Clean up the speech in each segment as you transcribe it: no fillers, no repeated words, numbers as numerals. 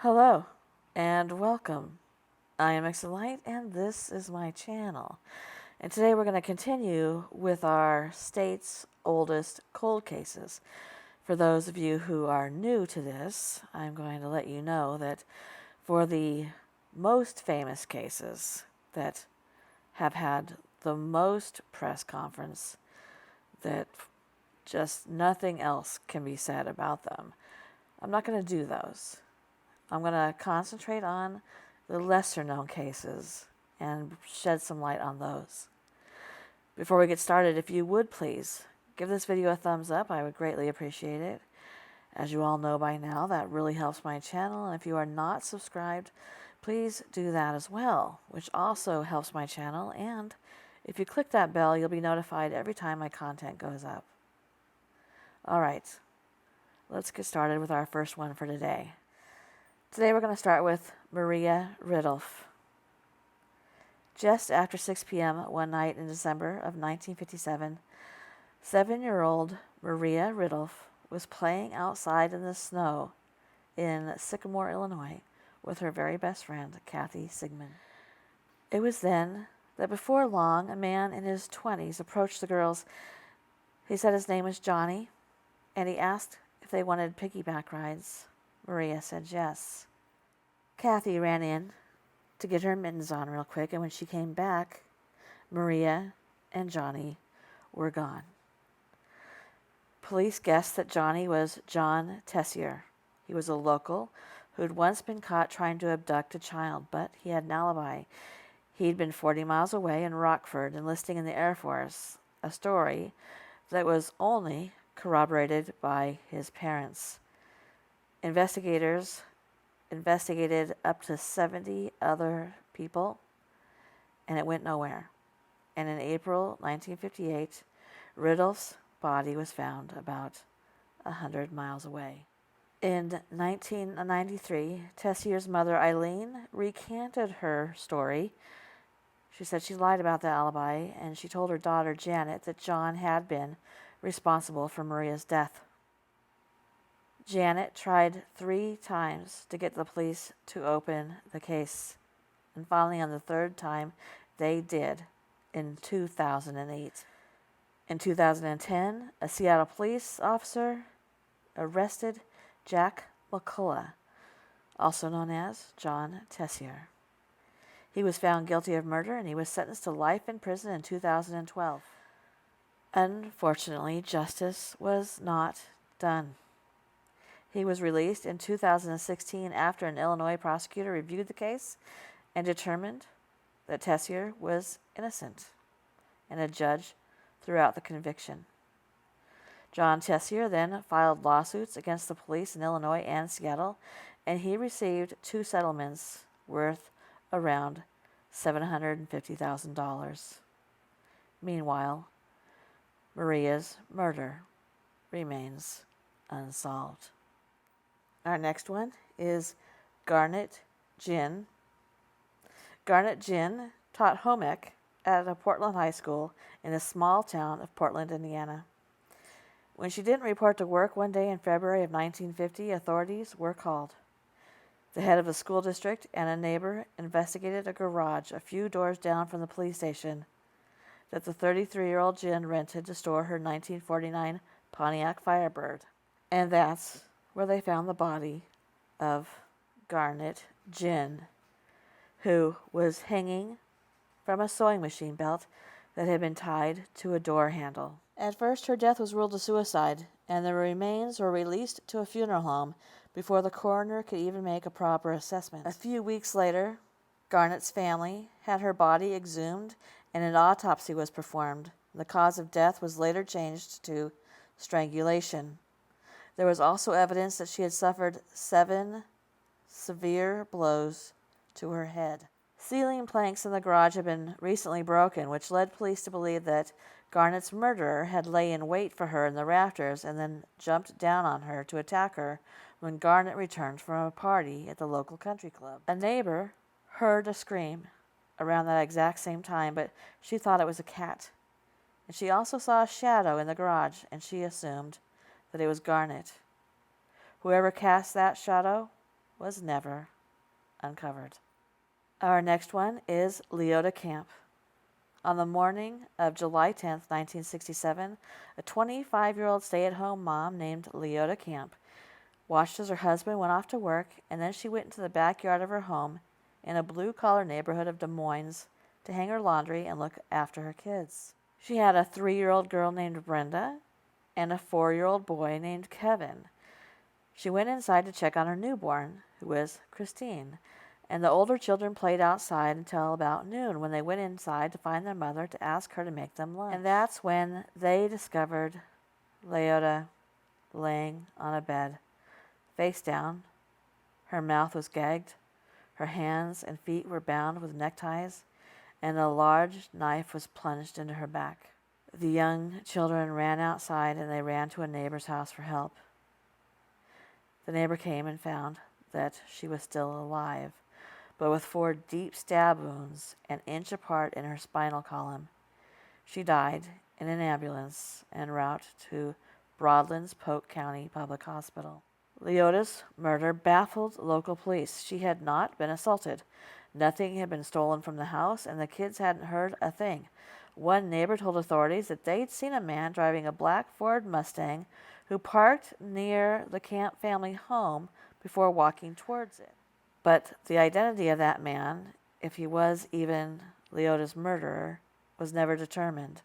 Hello and welcome. I am Xlight and this is my channel. And today we're going to continue with our state's oldest cold cases. For those of you who are new to this, I'm going to let you know that for the most famous cases that have had the most press conference, that just nothing else can be said about them, I'm not going to do those. I'm going to concentrate on the lesser known cases and shed some light on those. Before we get started, if you would please give this video a thumbs up, I would greatly appreciate it. As you all know by now, that really helps my channel, and if you are not subscribed, please do that as well, which also helps my channel, and if you click that bell, you'll be notified every time my content goes up. Alright, let's get started with our first one for today. Today we're going to start with Maria Ridulph. Just after 6 p.m. one night in December of 1957, 7-year-old Maria Ridulph was playing outside in the snow in Sycamore, Illinois, with her very best friend, Kathy Sigmund. It was then that before long, a man in his 20s approached the girls. He said his name was Johnny, and he asked if they wanted piggyback rides. Maria said yes. Kathy ran in to get her mittens on real quick, and when she came back, Maria and Johnny were gone. Police guessed that Johnny was John Tessier. He was a local who'd once been caught trying to abduct a child, but he had an alibi. He'd been 40 miles away in Rockford enlisting in the Air Force, a story that was only corroborated by his parents. Investigators investigated up to 70 other people, and it went nowhere. And in April 1958, Ridulph's body was found about 100 miles away. In 1993, Tessier's mother, Eileen, recanted her story. She said she lied about the alibi, and she told her daughter, Janet, that John had been responsible for Maria's death. Janet tried 3 times to get the police to open the case, and finally on the 3rd time they did in 2008. In 2010, a Seattle police officer arrested Jack McCullough, also known as John Tessier. He was found guilty of murder and he was sentenced to life in prison in 2012. Unfortunately, justice was not done. He was released in 2016 after an Illinois prosecutor reviewed the case and determined that Tessier was innocent, and a judge threw out the conviction. John Tessier then filed lawsuits against the police in Illinois and Seattle, and he received 2 settlements worth around $750,000. Meanwhile, Maria's murder remains unsolved. Our next one is Garnet Ginn. Garnet Ginn taught home ec at a Portland high school in the small town of Portland, Indiana. When she didn't report to work one day in February of 1950, authorities were called. The head of the school district and a neighbor investigated a garage a few doors down from the police station that the 33-year-old Ginn rented to store her 1949 Pontiac Firebird. And that's where they found the body of Garnet Ginn, who was hanging from a sewing machine belt that had been tied to a door handle. At first, her death was ruled a suicide, and the remains were released to a funeral home before the coroner could even make a proper assessment. A few weeks later, Garnet's family had her body exhumed and an autopsy was performed. The cause of death was later changed to strangulation. There was also evidence that she had suffered 7 severe blows to her head. Ceiling planks in the garage had been recently broken, which led police to believe that Garnet's murderer had lay in wait for her in the rafters and then jumped down on her to attack her when Garnet returned from a party at the local country club. A neighbor heard a scream around that exact same time, but she thought it was a cat. And she also saw a shadow in the garage, and she assumed that it was Garnet. Whoever cast that shadow was never uncovered. Our next one is Leota Camp. On the morning of July 10th, 1967, a 25-year-old stay-at-home mom named Leota Camp watched as her husband went off to work, and then she went into the backyard of her home in a blue-collar neighborhood of Des Moines to hang her laundry and look after her kids. She had a 3-year-old girl named Brenda and a 4-year-old boy named Kevin. She went inside to check on her newborn, who was Christine, and the older children played outside until about noon, when they went inside to find their mother to ask her to make them lunch. And that's when they discovered Leota laying on a bed, face down. Her mouth was gagged, her hands and feet were bound with neckties, and a large knife was plunged into her back. The young children ran outside, and they ran to a neighbor's house for help. The neighbor came and found that she was still alive, but with 4 deep stab wounds an inch apart in her spinal column. She died in an ambulance en route to Broadlands Polk County Public Hospital. Leota's murder baffled local police. She had not been assaulted. Nothing had been stolen from the house, and the kids hadn't heard a thing. One neighbor told authorities that they'd seen a man driving a black Ford Mustang who parked near the Camp family home before walking towards it. But the identity of that man, if he was even Leota's murderer, was never determined.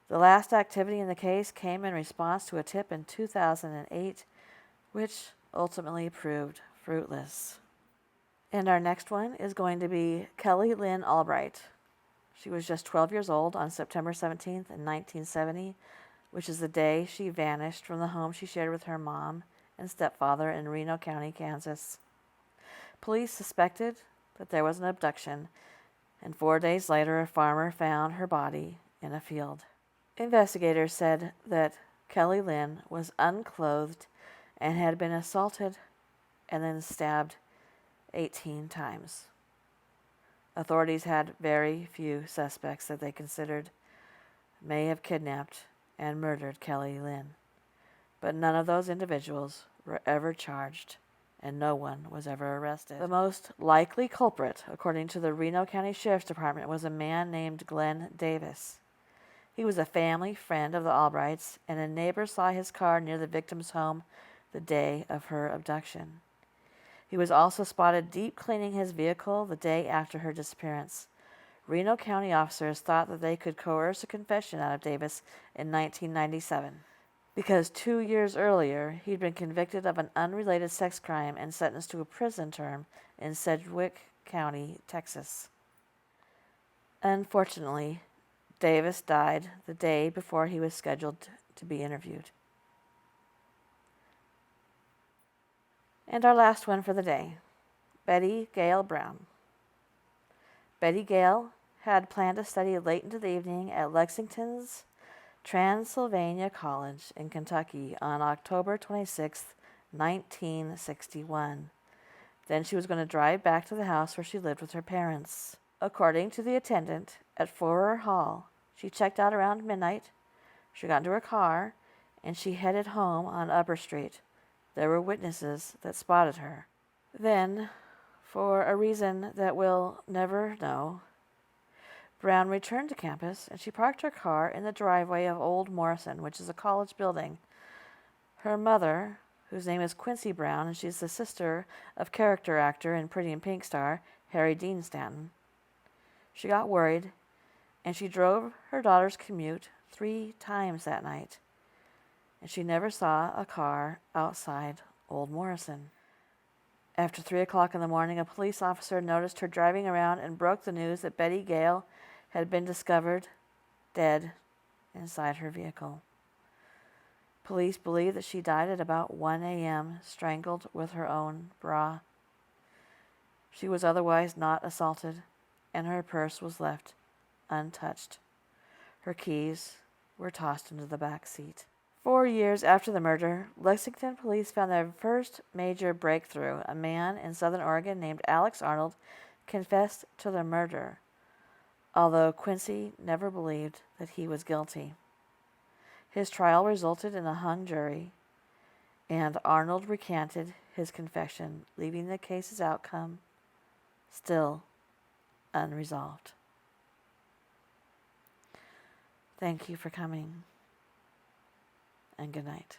The last activity in the case came in response to a tip in 2008, which ultimately proved fruitless. And our next one is going to be Kelly Lynn Albright. She was just 12 years old on September 17th in 1970, which is the day she vanished from the home she shared with her mom and stepfather in Reno County, Kansas. Police suspected that there was an abduction, and 4 days later a farmer found her body in a field. Investigators said that Kelly Lynn was unclothed and had been assaulted and then stabbed 18 times. Authorities had very few suspects that they considered may have kidnapped and murdered Kelly Lynn, but none of those individuals were ever charged, and no one was ever arrested. The most likely culprit, according to the Reno County Sheriff's Department, was a man named Glenn Davis. He was a family friend of the Albrights, and a neighbor saw his car near the victim's home the day of her abduction. He was also spotted deep cleaning his vehicle the day after her disappearance. Reno County officers thought that they could coerce a confession out of Davis in 1997, because 2 years earlier he'd been convicted of an unrelated sex crime and sentenced to a prison term in Sedgwick County, Texas. Unfortunately, Davis died the day before he was scheduled to be interviewed. And our last one for the day, Betty Gale Brown. Betty Gale had planned to study late into the evening at Lexington's Transylvania College in Kentucky on October 26, 1961. Then she was going to drive back to the house where she lived with her parents. According to the attendant at Forer Hall, she checked out around midnight. She got into her car, and she headed home on Upper Street. There were witnesses that spotted her. Then, for a reason that we'll never know, Brown returned to campus, and she parked her car in the driveway of Old Morrison, which is a college building. Her mother, whose name is Quincy Brown, and she's the sister of character actor and Pretty in Pink star Harry Dean Stanton, she got worried, and she drove her daughter's commute 3 times that night, and she never saw a car outside Old Morrison. After 3 o'clock in the morning, a police officer noticed her driving around and broke the news that Betty Gale had been discovered dead inside her vehicle. Police believe that she died at about 1 a.m., strangled with her own bra. She was otherwise not assaulted, and her purse was left untouched. Her keys were tossed into the back seat. 4 years after the murder, Lexington police found their first major breakthrough. A man in Southern Oregon named Alex Arnold confessed to the murder, although Quincy never believed that he was guilty. His trial resulted in a hung jury, and Arnold recanted his confession, leaving the case's outcome still unresolved. Thank you for coming, and good night.